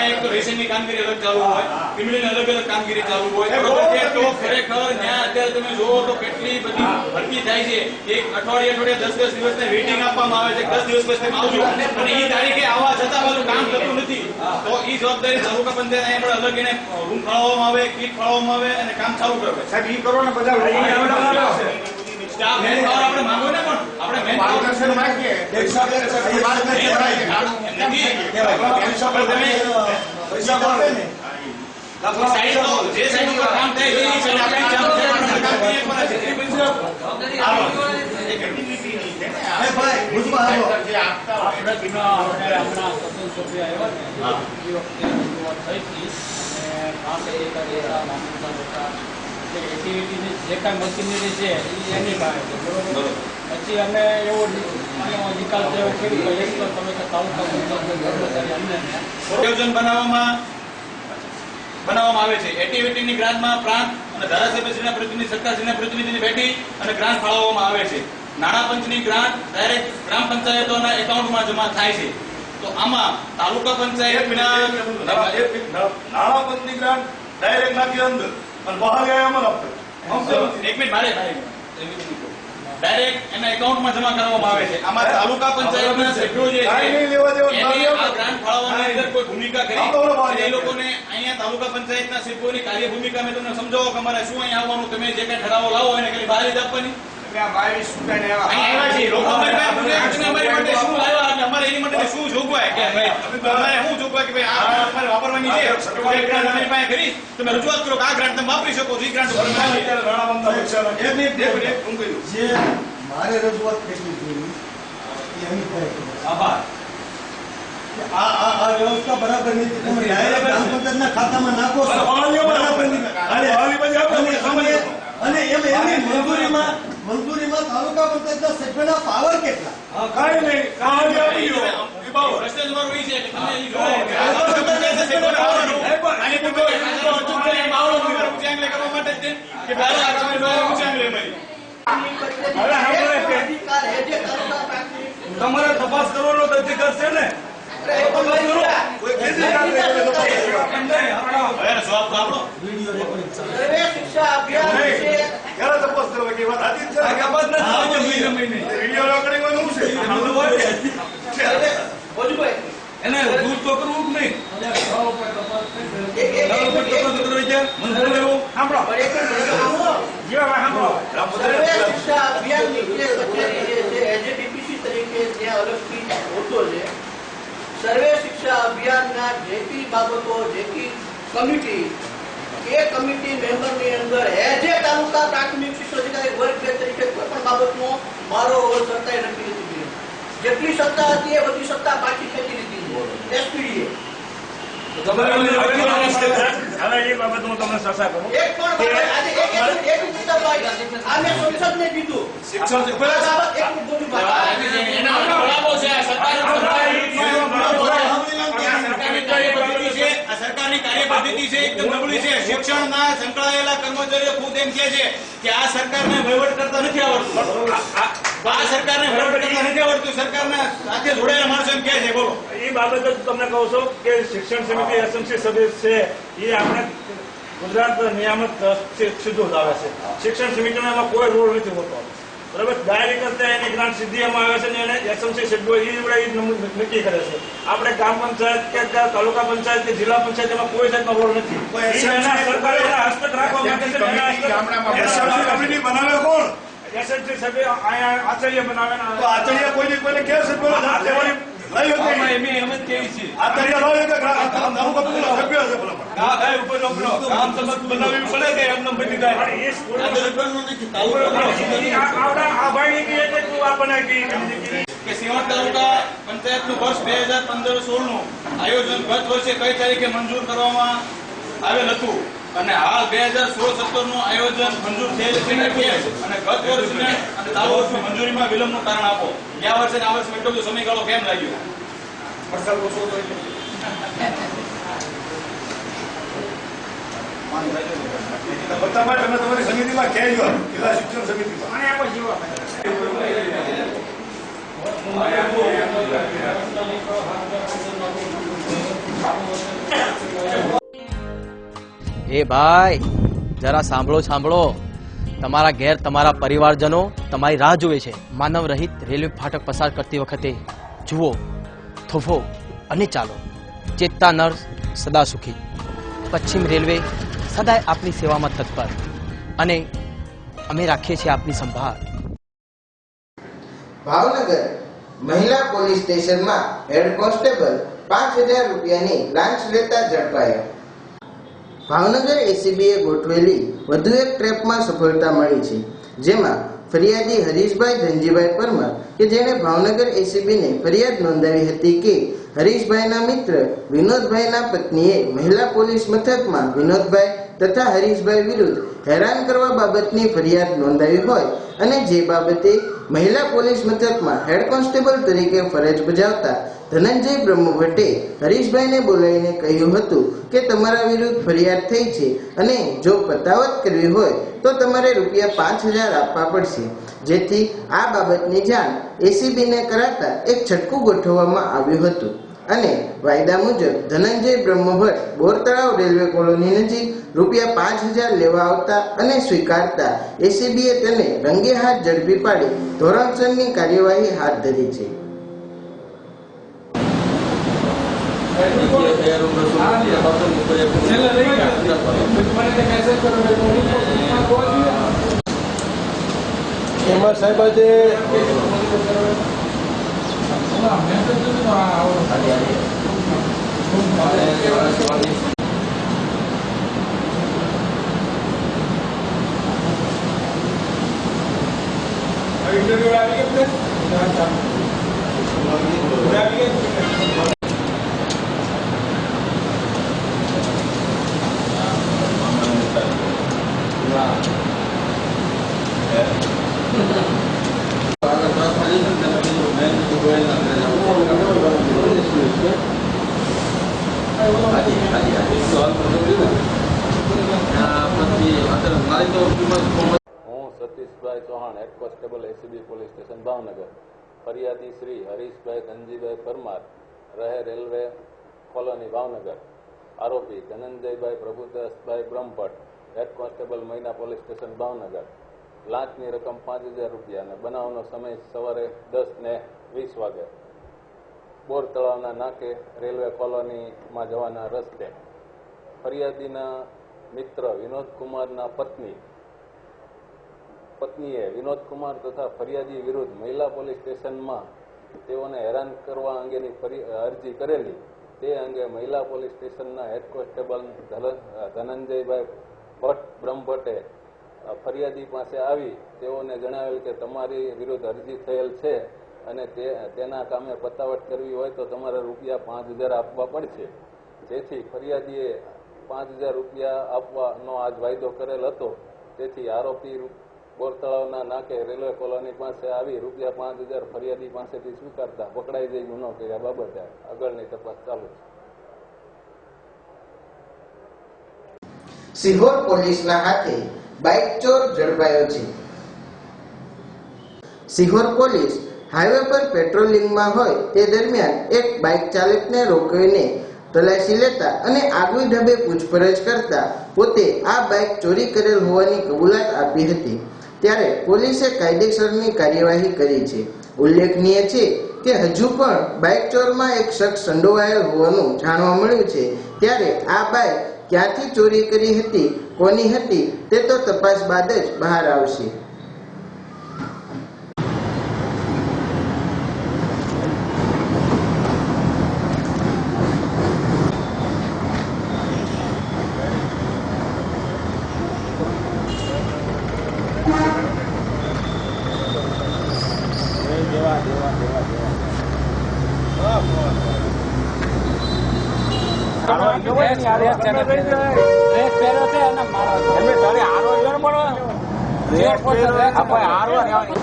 S7: યુકે
S4: રેશનની કામગીરી અલગ ચાલુ હોય, ક્રિમિનલની અલગ અલગ કામગીરી ચાલુ હોય. તો ખરેખર અત્યારે તમે જોવો તો કેટલી બધી ભરતી થાય છે. એક અઠવાડિયે 10 દિવસને વેઇટિંગ આપવામાં આવે છે. 10 દિવસ પછી આવજો અને એ તારીખે આવવા છતાં બધું કામ થતું નથી. તો એ જવાબદારી તાલુકા પંચાયત અલગ એને રૂમ ફાળવવામાં આવે, કીટ ફાળવવામાં આવે અને કામ ચાલુ કરે. સાહેબ એ કરો ને બધા સ્ટાફ મેન પાવર આપણે માંગો ને પણ આપણે મેન પાવર માંગીએ એક સાથે પૈસા આપે ને સાઈડ તો જે સાઈડ પર કામ થાય એ સાઈડ આપણે કામ થાય
S2: એક્ટિવિટીની છે ને
S6: એ ભાઈ, ભુજમાં આવો.
S2: જે આપતા હોય
S5: આપણે હમણાં સ્વતંત્ર સભ્ય આવ્યા ને એ વખતે રજૂઆત થઈ હતી અને પ્રાંત અધિકારી હતા, મામલતદાર હતા, એટલે એક્ટિવિટીની જે કાંઈ મશીનરી છે એ એની પાસે છે, બરોબર. પછી અમે એવો નિકાલ જેવો કર્યું કે એક તો તમે કે તાલુકા પંચાયતના કર્મચારી અમને
S3: આયોજન બનાવવામાં આવે છે. એક્ટિવિટીની ગ્રાન્ટમાં પ્રાંત અને ધારાસભ્યશ્રીના પ્રતિનિધિ, સરકારશ્રીના પ્રતિનિધિની બેઠી અને ગ્રાન્ટ ફાળવવામાં આવે છે. નાણાં પંચની ગ્રાન્ટ ડાયરેક્ટ ગ્રામ પંચાયતોના એકાઉન્ટમાં જમા થાય છે. તો આમાં તાલુકા પંચાયતના
S9: નાણાં પંચની ગ્રાન્ટ ડાયરેક્ટ નાખી અંદર અને બહાર ગયા અમલ આપે.
S3: એક મિનિટ મારે ડાયરેક્ટ એના એકાઉન્ટમાં જમા કરવામાં આવે છે. આમાં તાલુકા પંચાયતના સભ્યો જે છે એની આ ગ્રાન્ટ ફાળવવાની અંદર કોઈ ભૂમિકા કરી એ લોકોને અહીંયા તાલુકા પંચાયતના સભ્યોની કાર્ય ભૂમિકા મેં તમને સમજાવો કે અમારે શું અહીંયા આવવાનું, તમે જે કઈ ઠરાવો લાવો એને ખાલી બહાર જ આપવાની. અહીંયા આવ્યા છીએ લોકો અમારી પાસે પૂછે કે તમે અમારી માટે શું લાવ્યા એટલે અમારે એની માટે શું જોગવાઈ કે અમારે શું જોગવાઈ કે ભાઈ આ ગ્રાન્ટ અમારે વાપરવાની છે, એક ગ્રાન્ટ અમારી પાસે કરી તમે રજૂઆત કરો કે આ ગ્રાન્ટ તમે વાપરી શકો છો. એ ગ્રાન્ટ
S6: જે મારે રજૂઆત કેટલી જોઈ એ અહીં થાય.
S3: આભાર.
S6: આ વ્યવસ્થા બરાબર નથી. તમે ડાયરેક્ટ ગ્રામ પંચાયતના ખાતામાં નાખો છો. અને એમની મંજૂરીમાં તાલુકા પંચાયતના સભ્યના પાવર કેટલા?
S3: પ્રશ્ન તમારો એ છે કે તમે એ જોવો કે આ તાલુકા પંચાયતના સભ્યોને આવવાનું અને ઉચ્ચાંગલે કરવા માટે જ કે પહેલા આ ઉચ્ચાંગલે
S9: તમારે તપાસ કરવાનો તો અધિકાર છે ને.
S10: શિક્ષા અભિયાન વિશે
S9: ક્યારે તપાસ કરવા કે વાત સાચી છે? વિડીયો રેકોર્ડિંગમાં શું છે?
S5: એને દૂર તો કરવું જ નહીં.
S10: સર્વે શિક્ષા અભિયાન નીચે કચેરી જે છે એજેટીપીસી તરીકે જે અલગથી હોતો છે, સર્વે શિક્ષા અભિયાનના જેપી બાબતો જેપી કમિટી એ કમિટી મેમ્બરની અંદર એજે તાલુકા પ્રાથમિક શિક્ષણાધિકારી વર્ગ 2 તરીકે કોઈ પણ બાબતનો મારો રોલ સત્તાએ નક્કી નથી કર્યો. જેટલી સત્તા હતી એ બધી સત્તા પાછી ખેંચી લીધી એસપીડીએ.
S9: એ બાબત હું તમને ચર્ચા કરું.
S10: એક પણ આજે એક મુદ્દાભાઈ આને સંસદને કીધું
S9: શિક્ષણ
S10: બાબત એક મુદ્દાભાઈ
S3: એના બરાબર છે. આ સરકારની કાર્યપદ્ધતિ છે એકદમ નબળી છે. શિક્ષણના સંકળાયેલા કર્મચારીઓ ખુદ એમ કહે છે કે આ સરકારને વહીવટ કરતા નથી આવડતું. આ સરકારને વહીવટ કરતા નથી આવડતું. સરકારના સાથે જોડાયેલા માણસો એમ કહે છે. બોલો.
S9: એ બાબતે તમને કહું છું કે શિક્ષણ સમિતિ એસએમસી સભ્ય છે એ આપણે ગુજરાત નિયામક સીધું જ આવે છે. શિક્ષણ સમિતિનો એમાં કોઈ રોલ નથી હોતો. બરાબર, ડાયરેક્ટ એની ગ્રાન્ટ સીધી એમાં આવે છે ને એને એસએમસી સભ્યો એ નક્કી કરે છે. આપણે ગ્રામ પંચાયત કે તાલુકા પંચાયત કે જિલ્લા પંચાયત એમાં કોઈ જાતનો રોલ નથી. સરકારે એના હસ્તક રાખવા માટે બનાવે કોણ? એસએમસી સભ્ય અહીંયા આચાર્ય બનાવે. આચાર્ય કોઈને કે સભ્યો
S3: સિંહોર તાલુકા પંચાયતનું વર્ષ 2015-16 આયોજન ગત વર્ષે કઈ તારીખે મંજૂર કરવામાં આવેલ હતું અને હાલ 2016-17 નું આયોજન મંજૂર થયેલ છે અને ગત વર્ષને અને ચાલુ વર્ષની મંજૂરીમાં વિલંબનું કારણ આપો. ગયા વર્ષે આ વર્ષે એટલો બધો સમયગાળો કેમ લાગ્યો?
S9: વરસાદ ઓછો હતો એટલે બધા તમે તમારી સમિતિમાં કહેજો, જિલ્લા શિક્ષણ સમિતિમાં.
S11: એ ભાઈ જરા સાંભળો. તમારા ઘેર તમારા પરિવારજનો તમારી રાહ જુએ છે. માનવ રહિત રેલવે ફાટક પસાર કરતી વખતે જુઓ, થોભો અને ચાલો. ચેતતા નર્સ સદા સુખી. પશ્ચિમ રેલવે સદાય આપની સેવામાં તત્પર અને અમે રાખીએ છીએ આપની સંભાળ.
S1: ભાવનગર મહિલા પોલીસ સ્ટેશનમાં હેડ કોન્સ્ટેબલ 5000 રૂપિયાની લાંચ લેતા ઝડપાયા. ભાવનગર એસીબીએ ગોઠવેલી વધુ એક ટ્રેપમાં સફળતા મળી છે, જેમાં ફરિયાદી હરીશભાઈ ધનજીભાઈ પરમાર કે જેણે ભાવનગર એસીબીને ફરિયાદ નોંધાવી હતી કે હરીશભાઈના મિત્ર વિનોદભાઈના પત્નીએ મહિલા પોલીસ મથકમાં વિનોદભાઈ તથા હરીશભાઈ વિરુદ્ધ હેરાન કરવા બાબતની ફરિયાદ નોંધાવી હોય અને જે બાબતે મહિલા પોલીસ મથકમાં હેડ કોન્સ્ટેબલ તરીકે ફરજ બજાવતા ધનંજય બ્રહ્મભટ્ટે હરીશભાઈને બોલાવીને કહ્યું હતું કે તમારા વિરુદ્ધ ફરિયાદ થઈ છે અને જો પતાવત કરવી હોય તો તમારે ₹5000 આપવા પડશે, જેથી આ બાબતની જાણ એસીબીને કરાતા એક છટકું ગોઠવવામાં આવ્યું હતું અને વાયદા મુજબ ધનંજય બ્રહ્મભટ્ટ બોરતળાવ રેલવે કોલોની નજીક ₹5000 લેવા આવતા અને સ્વીકારતા એસીબીએ તેને રંગે હાથ ઝડપી પાડી ધોરણસરની કાર્યવાહી હાથ ધરી છે.
S12: એમાં સાહેબ આજે
S13: હું સતીશભાઈ Chauhan, head constable ACB police station Bhavnagar. ફરિયાદી શ્રી હરીશભાઈ ધનજીભાઈ પરમાર, રહે રેલવે કોલોની ભાવનગર. આરોપી ધનંજયભાઈ પ્રભુદાસભાઈ બ્રહ્મભટ્ટ, હેડ કોન્સ્ટેબલ મહિના પોલીસ સ્ટેશન ભાવનગર. લાંચની રકમ ₹5000 અને બનાવનો સમય સવારે 10:20 વાગે. બોર તળાવના નાકે રેલવે કોલોનીમાં જવાના રસ્તે. ફરિયાદીના મિત્ર વિનોદકુમારના પત્નીએ વિનોદકુમાર તથા ફરિયાદી વિરુદ્ધ મહિલા પોલીસ સ્ટેશનમાં તેઓને હેરાન કરવા અંગેની અરજી કરેલી. તે અંગે મહિલા પોલીસ સ્ટેશનના હેડ કોન્સ્ટેબલ ધનંજયભાઈ બ્રહ્મભટ્ટે ફરિયાદી પાસે આવી તેઓને જણાવેલ કે તમારી વિરુદ્ધ અરજી થયેલ છે અને તેના કામે પતાવટ કરવી હોય તો તમારે ₹5000 આપવા પડશે, જેથી ફરિયાદીએ ₹5000 આપવાનો આજ વાયદો કરેલ હતો. તેથી આરોપી બોરતળાવના નાકે રેલવે કોલોની પાસે આવી ₹5000 ફરિયાદી પાસેથી સ્વીકારતા પકડાઈ જઈ ગુનો કર્યા બાબતે આગળની તપાસ ચાલુ છે.
S1: સિહોર પોલીસના હાથે બાઇક ચોર ઝડપાયો છે. સિહોર પોલીસ હાઈવે પર પેટ્રોલિંગમાં હોય તે દરમિયાન એક બાઇક ચાલકને રોકીને તલાશી લેતા અને આગવી ઢબે પૂછપરછ કરતા પોતે આ બાઇક ચોરી કરેલ હોવાની કબૂલાત આપી હતી. ત્યારે પોલીસે કાયદેસરની કાર્યવાહી કરી છે. ઉલ્લેખનીય છે કે હજુ પણ બાઇક ચોરમાં એક શખ્સ સંડોવાયેલ હોવાનું જાણવા મળ્યું છે. ત્યારે આ બાઇક ક્યાંથી ચોરી કરી હતી, કોની હતી તે તો તપાસ બાદ જ બહાર આવશે.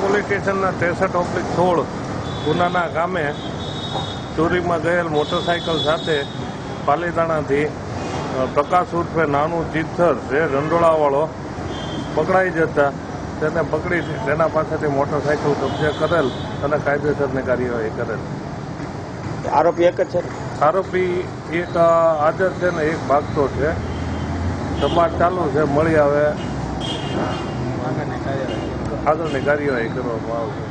S12: પોલીસ સ્ટેશનના 63/16 ગુનાના ગામે ચોરીમાં ગયેલ મોટરસાયકલ સાથે પાલીતાણાથી પ્રકાશ ઉર્ફે નાનું ચીથર જે રંડોળાવાળો પકડાઈ જતા તેને પકડી તેના પાસેથી મોટરસાયકલ કબજે કરેલ અને કાયદેસરની કાર્યવાહી કરેલ.
S8: આરોપી એક જ છે?
S12: આરોપી એક હાજર છે ને એક ભાગતો છે. તપાસ ચાલુ છે, મળી આવે આગળની કાર્યવાહી કરવામાં આવશે.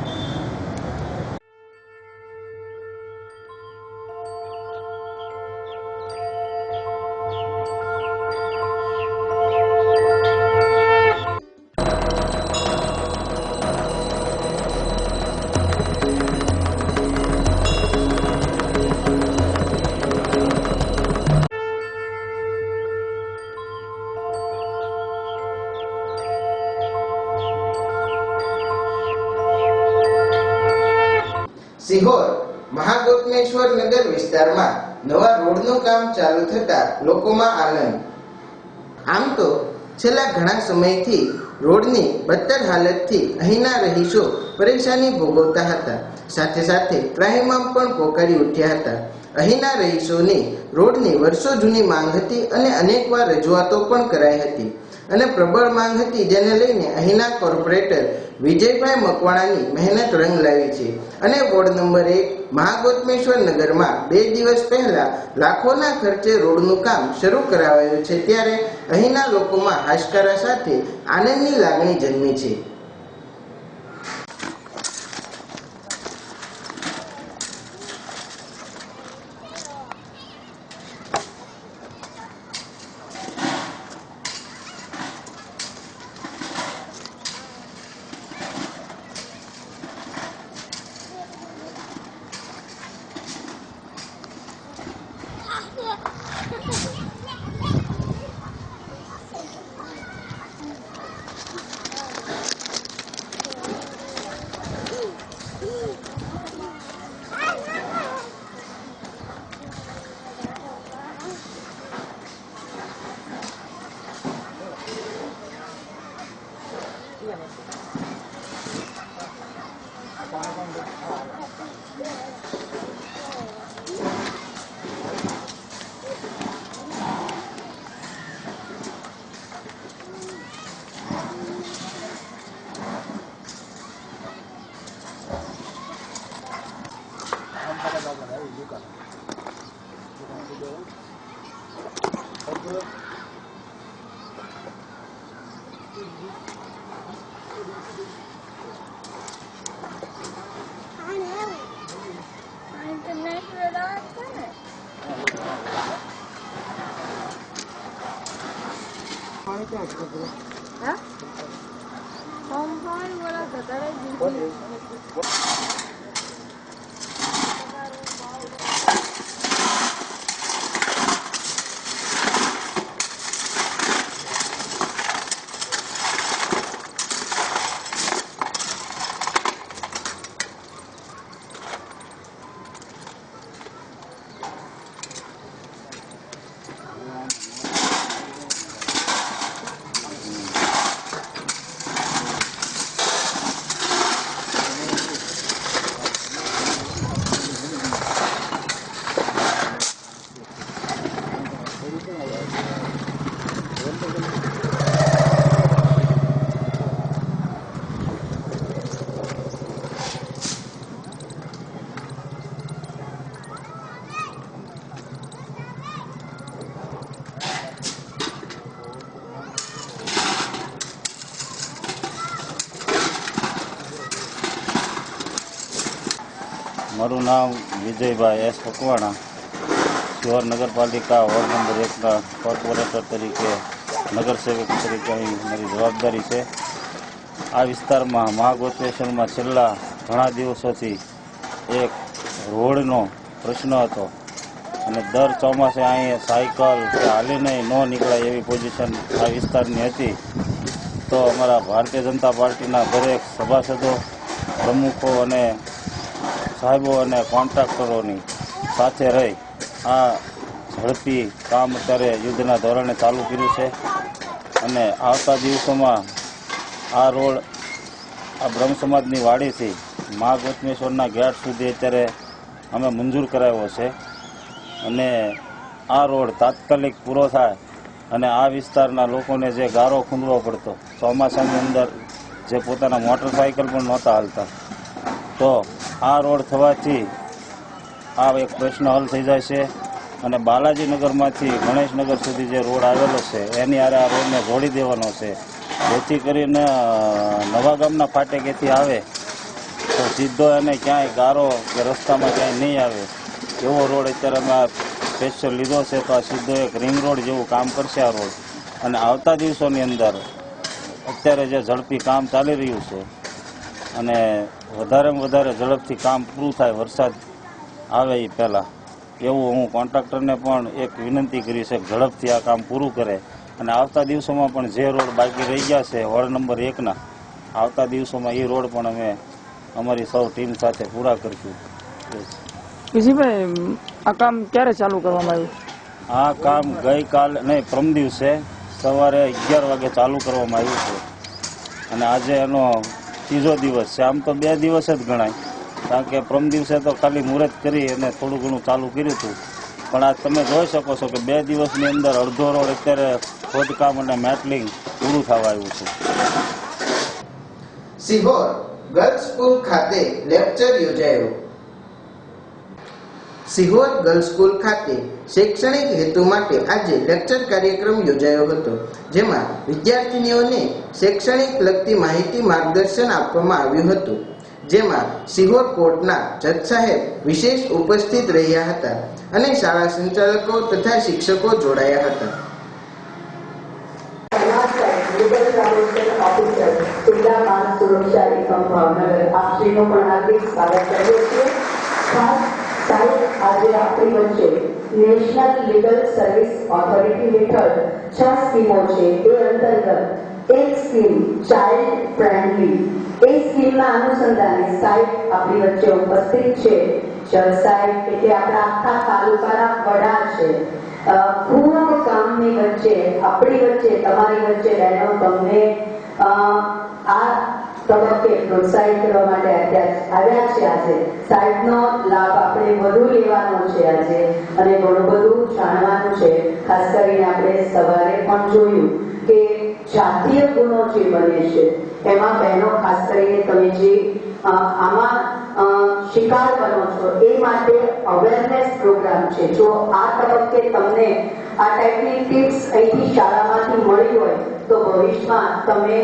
S1: સિહોર મહાગોતમેશ્વર નગર વિસ્તારમાં નવા રોડનું કામ ચાલુ થતા લોકોમાં આનંદ. આમ તો છેલ્લા ઘણા સમયથી રોડની બદતર હાલતથી અહીંના રહીશો પરેશાની ભોગવતા હતા. સાથે સાથે ત્રાહિમામ પણ પોકારી ઉઠ્યા હતા. અહીંના રહીશોની રોડની વર્ષો જૂની માંગ હતી અને અનેકવાર રજૂઆતો પણ કરાઈ હતી અને પ્રબળ માંગ હતી, જેને લઈને અહીંના કોર્પોરેટર વિજયભાઈ મકવાણાની મહેનત રંગ લાવી છે અને વોર્ડ નંબર 1 મહાગોતમેશ્વર નગરમાં 2 દિવસ પહેલા લાખોના ખર્ચે રોડનું કામ શરૂ કરાવાયું છે. ત્યારે અહીંના લોકોમાં હાશકારા સાથે આનંદની લાગણી જન્મી છે.
S8: મારું નામ વિજયભાઈ એસ મકવાણા, સિહોર નગરપાલિકા વોર્ડ નંબર 1ના કોર્પોરેટર તરીકે, નગરસેવક તરીકે અહીં મારી જવાબદારી છે. આ વિસ્તારમાં મહાગોતમેશ્વરમાં છેલ્લા ઘણા દિવસોથી એક રોડનો પ્રશ્ન હતો અને દર ચોમાસે અહીં સાયકલ કે હાલીને ન નીકળાય એવી પોઝિશન આ વિસ્તારની હતી. તો અમારા ભારતીય જનતા પાર્ટીના દરેક સભાસદો, પ્રમુખો અને સાહેબો અને કોન્ટ્રાક્ટરોની સાથે રહી આ ઝડપી કામ અત્યારે યુદ્ધના ધોરણે ચાલુ કર્યું છે અને આવતા દિવસોમાં આ રોડ આ બ્રહ્મ સમાજની વાડીથી મહાગોતમેશ્વરના ગેટ સુધી અત્યારે અમે મંજૂર કરાવ્યો છે અને આ રોડ તાત્કાલિક પૂરો થાય અને આ વિસ્તારના લોકોને જે ગારો ખૂંદવો પડતો ચોમાસાની અંદર, જે પોતાના મોટરસાઇકલ પણ નહોતા હાલતા, તો આ રોડ થવાથી આ એક પ્રશ્ન હલ થઈ જાય છે અને બાલાજીનગરમાંથી ગણેશનગર સુધી જે રોડ આવેલો છે એની આરે આ રોડને જોડી દેવાનો છે, જેથી કરીને નવા ગામના ફાટેકેથી આવે તો સીધો એને ક્યાંય ગારો કે રસ્તામાં ક્યાંય નહીં આવે એવો રોડ અત્યારે અમે આ સ્પેશિયલ લીધો છે. તો આ સીધો એક રિંગ રોડ જેવું કામ કરશે આ રોડ અને આવતા દિવસોની અંદર અત્યારે જે ઝડપી કામ ચાલી રહ્યું છે અને વધારેમાં વધારે ઝડપથી કામ પૂરું થાય વરસાદ આવે એ પહેલાં, એવું હું કોન્ટ્રાક્ટરને પણ એક વિનંતી કરી છે કે ઝડપથી આ કામ પૂરું કરે અને આવતા દિવસોમાં પણ જે રોડ બાકી રહી ગયા છે વોર્ડ નંબર 1ના, આવતા દિવસોમાં એ રોડ પણ અમે અમારી સૌ ટીમ સાથે પૂરા કરીશું.
S14: કિશનભાઈ, આ કામ ક્યારે ચાલુ કરવામાં આવ્યું?
S8: આ કામ ગઈકાલે નહીં, પરમ દિવસે સવારે 11 વાગે ચાલુ કરવામાં આવ્યું છે અને આજે એનો ત્રીજો દિવસ છે. આમ તો 2 દિવસ જ ગણાય, કારણ કે પરમ દિવસે તો ખાલી મુહૂર્ત કરી અને થોડું ઘણું ચાલુ કર્યું હતું. પણ આ તમે જોઈ શકો છો કે 2 દિવસની અંદર અડધો રોડ અત્યારે ખોદકામ અને મેટલિંગ પૂરું થવા આવ્યું છે.
S1: સિહોર ગર્લ્સ સ્કૂલ ખાતે લેક્ચર યોજાયો. સિહોર ગર્લ્સ સ્કૂલ ખાતે શૈક્ષણિક હેતુ માટે આજે લેક્ચર કાર્યક્રમ યોજાયો હતો, જેમાં વિદ્યાર્થીનીઓને શૈક્ષણિક લગતી માહિતી માર્ગદર્શન આપવામાં આવ્યું હતું, જેમાં સિહોર કોર્ટના જજ સાહેબ વિશેષ ઉપસ્થિત રહ્યા હતા અને શાળા સંચાલકો તથા શિક્ષકો જોડાયા હતા.
S15: સુરક્ષા એકમ ભાવનગર આપશ્રીનું પણ હાર્દિક સ્વાગત કરીએ છીએ. ખાસ સાહેબ આજે આપણી વચ્ચે નેશનલ લીગલ સર્વિસ ઓથોરિટી હેઠળ 6 સ્કીમો છે. એ અંતર્ગત એક સ્કીમ ચાઇલ્ડ ફ્રેન્ડલી, એ સ્કીમના અનુસંધાને સાહેબ આપણી વચ્ચે ઉપસ્થિત છે. જજ સાહેબ એટલે આપણા આખા તાલુકાના વડા છે. ખૂબ કામની વચ્ચે આપણી વચ્ચે તમારી વચ્ચે રહેલો તમને આ તબક્કે પ્રોત્સાહિત કરવા માટે આવ્યા છે. આજે સાહેબનો લાભ આપણે વધુ લેવાનો છે આજે, અને ઘણું બધું જાણવાનું છે. ખાસ કરીને આપણે સવારે પણ જોયું કે જાતીય ગુનો જે બને છે એમાં બહેનો ખાસ કરીને તમે જે આમાં શિકાર બનો છો એ માટે અવેરનેસ પ્રોગ્રામ છે. જો આ તબક્કે તમને આ ટાઈપની ટિપ્સ અહીંથી શાળામાંથી મળી હોય તો ભવિષ્યમાં તમે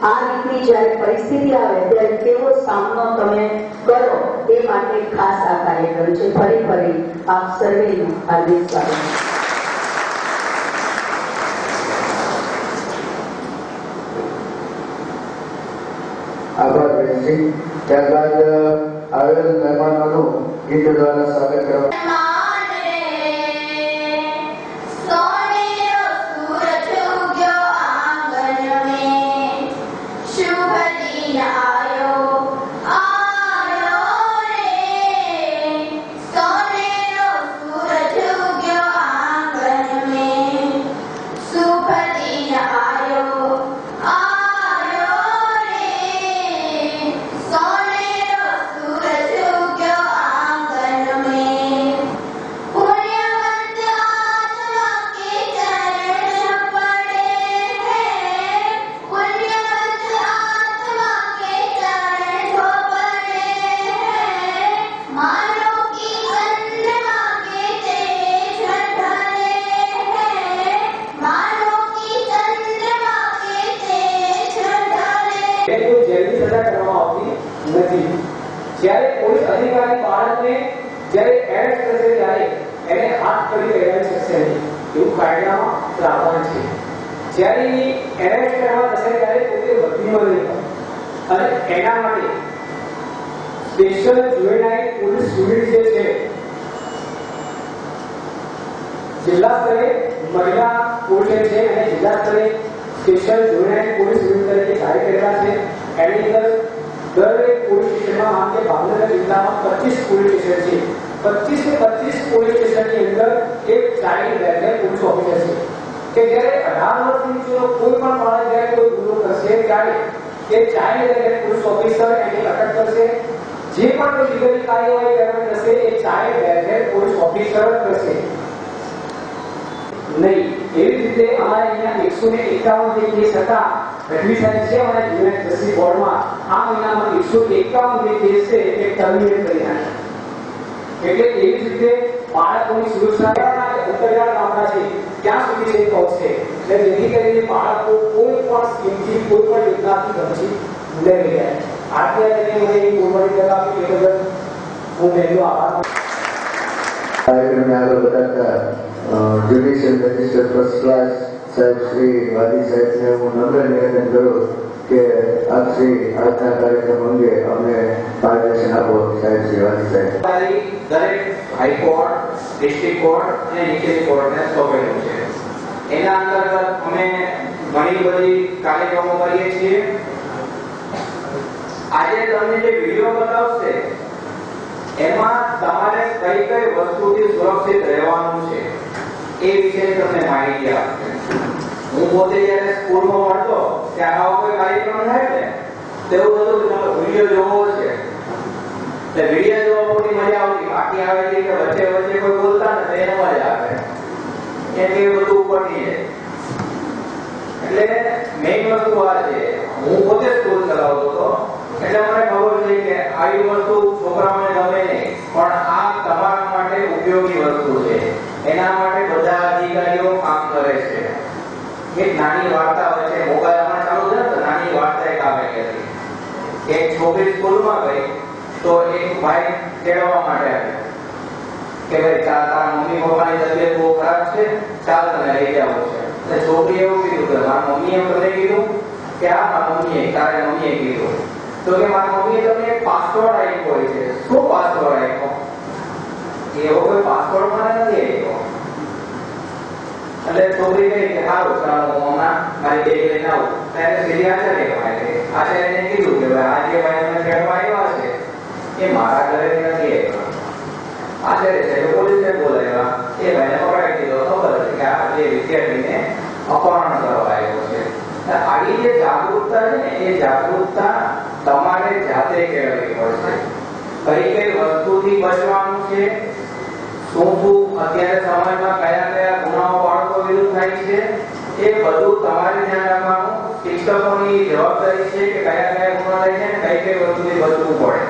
S15: આ રીતની જ્યારે પરિસ્થિતિ આવે ત્યારે કેવો સામનો તમે કરો એ માટે ખાસ આ કાર્યક્રમ છે. ફરી આપ સર્વેનું હાર્દિક સ્વાગત.
S16: આભાર બેનજી. ત્યારબાદ આવેલ મહેમાનોનું ગીત દ્વારા સ્વાગત કરવા.
S17: જ્યારે પોલીસ અધિકારી બાળકને જ્યારે એરેસ્ટ કરશે ત્યારે એને હાથ કરી લેવાની શકશે નહીં, એવું કાયદામાં પ્રાવધાન છે. જ્યારે એરેસ્ટ કરવા થશે ત્યારે પોતે વર્દીમાં નહીં હોય, અને એના માટે સ્પેશિયલ જુવેનાઇલ પોલીસ યુનિટ જે છે જિલ્લા સ્તરે મહિલા પોલીસ છે અને જિલ્લા સ્તરે સ્પેશિયલ જુવેનાઇલ પોલીસ યુનિટ તરીકે કાર્ય કરેલા છે. એની અંદર દરેક પોલીસ સ્ટેશનમાં આમ કે ભાવનગર જિલ્લામાં 25 પોલીસ સ્ટેશન છે. 25 ને 25 પોલીસ સ્ટેશનની અંદર એક ચાઇલ્ડ વેલફેર પોલીસ ઓફિસર છે કે જ્યારે 18 વર્ષથી નીચેનો કોઈ પણ બાળક જ્યારે કોઈ ગુનો કરશે ત્યારે એ ચાઇલ્ડ વેલફેર પોલીસ ઓફિસર એની અટક કરશે. જે પણ કોઈ લીગલી કાર્યવાહી કરવાની થશે એ ચાઇલ્ડ વેલફેર પોલીસ ઓફિસર કરશે નહીં. એવી રીતે અમારે અહીંયા 151 જે કેસ હતા એડમિશન છે અમારા યુનિયન જસ્ટિસ બોર્ડમાં આ મહિનામાં 151 જે કેસ છે એ ટર્મિનેટ કરી નાખ્યા. એટલે એવી રીતે બાળકોની સુરક્ષા અંતરિયાળ ગામડા છે ત્યાં સુધી એ પહોંચશે. એટલે જેથી કરીને બાળકો કોઈ પણ સ્કીમથી કોઈ પણ યોજનાથી વંચિત ન રહી જાય. આજે મને એ પૂર્વની તક આપી એ બદલ હું પહેલો આભાર.
S16: કાર્યક્રમને આગળ વધારતા જ્યુડિશિયલ મેજિસ્ટ્રેટ ફર્સ્ટ ક્લાસ સાહેબ શ્રી વાદી સાહેબને હું નમ્ર નિવેદન કરું કે આપ શ્રી આજના કાર્યક્રમ અંગે અમને માર્ગદર્શન આપો. સાહેબ શ્રી વાદી સાહેબ.
S17: દરેક હાઈકોર્ટ, ડિસ્ટ્રિક્ટ કોર્ટ અને નીચેની કોર્ટને સોંપેલું છે. એના અંતર્ગત અમે ઘણી બધી કાર્યક્રમો કરીએ છીએ. આજે તમને જે વિડીયો બતાવશે એમાં તમારે કઈ કઈ વસ્તુથી સુરક્ષિત રહેવાનું છે એ વિશે તમને માહિતી આપશે. હું પોતે જ્યારે સ્કૂલમાં ભણતો ત્યારે આવો કોઈ કાર્યક્રમ થાય ને તેવું હતું કે તમે વિડીયો જોવો છે તે વિડીયો જોવા મોટી મજા આવતી. બાકી આવે છે કે વચ્ચે વચ્ચે કોઈ બોલતા ને તો એને મજા આવે કેમ કે બધું ઉપરની છે. એટલે મેઇન વસ્તુ આ છે. હું પોતે સ્કૂલ ચલાવતો હતો એટલે મને ખબર છે કે આવી વસ્તુ છોકરાઓને ગમે નહીં પણ આ તમારા માટે ઉપયોગી વસ્તુ છે. એના માટે બધા અધિકારીઓ કામ કરે છે. એક નાની વાર્તા વચ્ચે મોબાઈલમાં ચાલુ છે તો નાની વાર્તા એક આવેલી હતી. એક છોકરી સ્કૂલમાં ગઈ તો એક ભાઈ તેડવા માટે આવ્યો કે ભાઈ તારા મમ્મી પપ્પાની તબિયત બહુ ખરાબ છે, ચાલ તને લઈ જવું છે. એટલે છોકરીએ એવું કીધું કે મારા મમ્મીએ મને કીધું કે આ મારા મમ્મીએ તારા મમ્મીએ કીધું તો કે મારા મમ્મીએ તમને એક પાસવર્ડ આપ્યો હોય છે. શું પાસવર્ડ આપ્યો? એવો કોઈ પાસવર્ડ મને નથી આપ્યો. એટલે છોકરી કહી કે સારું ચાલો હું હમણાં મારી બેગ લઈને આવું. ત્યારે સીધી આચાર્ય પાસે આચાર્યને કીધું કે ભાઈ આ જે ભાઈ મને તેડવા આવ્યા છે એ મારા ઘરે નથી આવ્યા. આચાર્ય સાહેબ પોલીસને બોલાવ્યા. એ ભાઈને પકડાવી દીધો. ખબર હતી કે આ જે વિદ્યાર્થીને અપહરણ કરવા આવ્યો છે. આવી જે જાગૃતતા છે ને એ જાગૃતતા તમારે જાતે કેળવવી પડશે. કઈ કઈ વસ્તુથી બચવાનું છે, શું શું અત્યારે સમાજમાં કયા કયા ગુનાઓ બાળકો વિરુદ્ધ થાય છે એ બધું તમારે ધ્યાન રાખવાનું. શિક્ષકોની જવાબદારી છે કે કયા કયા ગુના થાય છે ને કઈ કઈ વસ્તુથી બચવું પડે.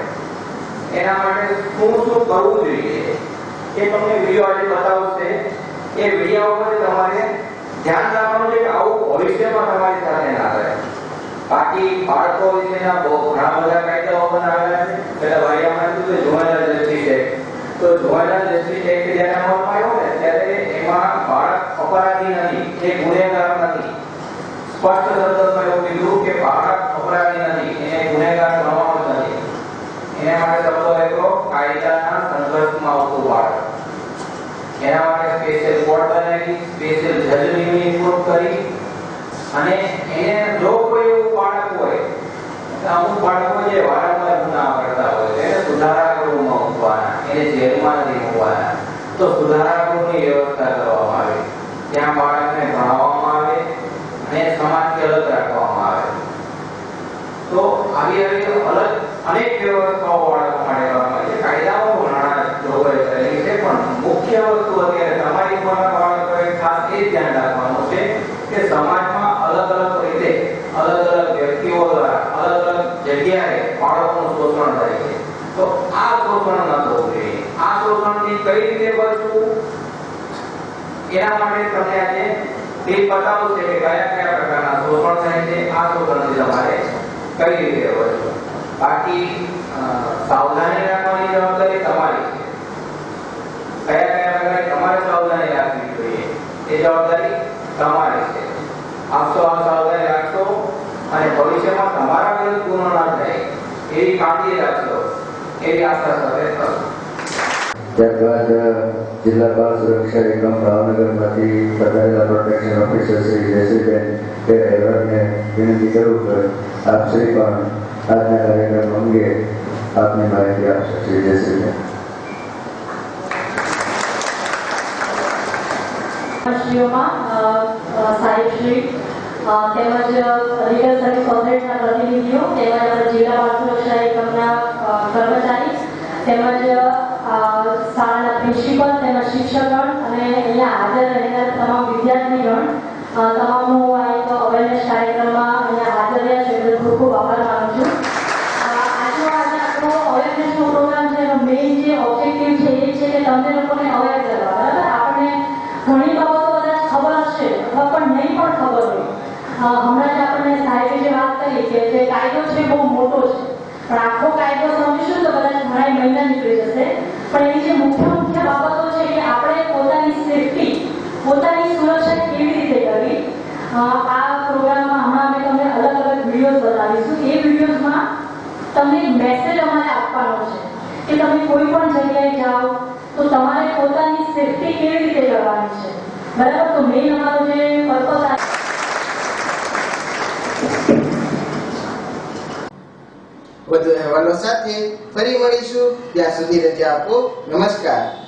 S17: એના માટે શું શું કરવું જોઈએ એ તમને વિડીયો આજે બતાવશે. એ વિડીયો ઉપર તમારે ધ્યાન રાખવાનું છે કે આવું ભવિષ્યમાં તમારી સાથે ના રહે. બાકી બાળકો વિશેના બહુ ઘણા બધા કાયદાઓ બનાવેલા છે. પેલા ભાઈ આપણે કીધું જુવેનાઇલ જસ્ટિસ એક્ટ. તો જુવેનાઇલ જસ્ટિસ એક્ટ જ્યારે અમલમાં આવ્યો ને ત્યારે એમાં બાળક અપરાધી નથી, એ ગુનેગાર નથી. સ્પષ્ટ શબ્દોમાં એવું કીધું કે બાળક અપરાધી નથી, એને ગુનેગાર ગણવાનું જ નથી. એના માટે શબ્દો લખ્યો કાયદાના સંઘર્ષમાં આવતું બાળક. એના માટે સ્પેશિયલ કોર્ટ બનાવી, સ્પેશિયલ જજની નિમણૂક કરી અને એને જો કોઈ એવું બાળક હોય અમુક બાળકો જે વારંવાર ગુના કરતા હોય એને સુધારા ગૃહમાં મૂકવાના, એને જેલમાં નથી મૂકવાના. તો સુધારા ગૃહની વ્યવસ્થા કરવામાં આવે, ત્યાં બાળકને ભણાવવામાં આવે અને સમાજથી અલગ રાખવામાં આવે. તો આવી અલગ અનેક વ્યવસ્થાઓ બાળકો માટે કરવામાં આવે છે. કાયદામાં ઘણા જોગવાઈ કરેલી છે પણ મુખ્ય વસ્તુ અત્યારે તમારી ઉંમરના બાળકોએ ખાસ એ ધ્યાન રાખવાનું છે કે સમાજમાં અલગ અલગ રીતે અલગ અલગ વ્યક્તિઓ દ્વારા અલગ અલગ જગ્યાએ બાળકોનું શોષણ થાય છે. તો આ શોષણ ન થવું જોઈએ. આ શોષણથી કઈ રીતે બચવું એના માટે તમને આજે તે બતાવશે કે કયા કયા પ્રકારના શોષણ થાય છે. આ શોષણથી તમારે કઈ રીતે બચવું. બાકી સાવધાની રાખવાની જવાબદારી તમારી છે. કયા કયા પ્રકારે તમારે સાવધાની રાખવી જોઈએ એ જવાબદારી તમારી છે. આપશો આ સાવધાની રાખશો અને ભવિષ્યમાં તમારા વિરુદ્ધ ગુનો ના થાય એવી કાળજી રાખશો એવી આશા સાથે કરશો.
S16: ત્યારબાદ જિલ્લા બાળ સુરક્ષા એકમ ભાવનગરમાંથી પધારેલા પ્રોટેક્શન ઓફિસર શ્રી જયશ્રીબેન હેવરને વિનંતી કરું કે આપ શ્રી પણ આજના કાર્યક્રમ અંગે આપની માહિતી આપશો. શ્રી જયશ્રીબેન.
S18: સાહેબશ્રી તેમજ લીગલ સર્વિસ ઓથોરિટીના પ્રતિનિધિઓ તેમજ જિલ્લા બાળ સુરક્ષા એકમના કર્મચારી તેમજ શાળાના પ્રિન્સિપલ તેમજ શિક્ષકગણ અને અહીંયા હાજર રહેનાર તમામ વિદ્યાર્થીગણ તમામનું આ એક અવેરનેસ કાર્યક્રમમાં અહીંયા હાજર રહ્યા છે એટલે ખૂબ ખૂબ આભાર માનું છું. આજનો આપણો અવેરનેસનો પ્રોગ્રામ છે એનો મેઇન જે ઓબ્જેક્ટિવ છે એ છે કે તમને લોકોને અવેર કરવા. બરાબર, આપણને ઘણી બાબતો કદાચ ખબર હશે અથવા પણ નહીં પણ ખબર હોય. હમણાં જ આપણને સાહેબે જે વાત કરી કે જે કાયદો છે બહુ મોટો છે પણ આખો કાયદો સમજીશું તો કદાચ ઘણા મહિના નીકળી જશે. પણ એની જે મુખ્ય મુખ્ય બાબતો છે કે આપણે પોતાની સેફટી, પોતાની સુરક્ષા કેવી રીતે કરવી આ પ્રોગ્રામમાં હમણાં અમે તમને અલગ અલગ વિડીયોઝ બતાવીશું. એ વિડીયોઝમાં તમને મેસેજ અમારે આપવાનો છે કે તમે કોઈ પણ જગ્યાએ જાઓ તો તમારે પોતાની સેફટી કેવી રીતે કરવાની છે. બરાબર, તો મેઇન અમારો જે પર્પઝ
S1: વધુ અહેવાલો સાથે ફરી મળીશું. ત્યાં સુધી રજા આપો. નમસ્કાર.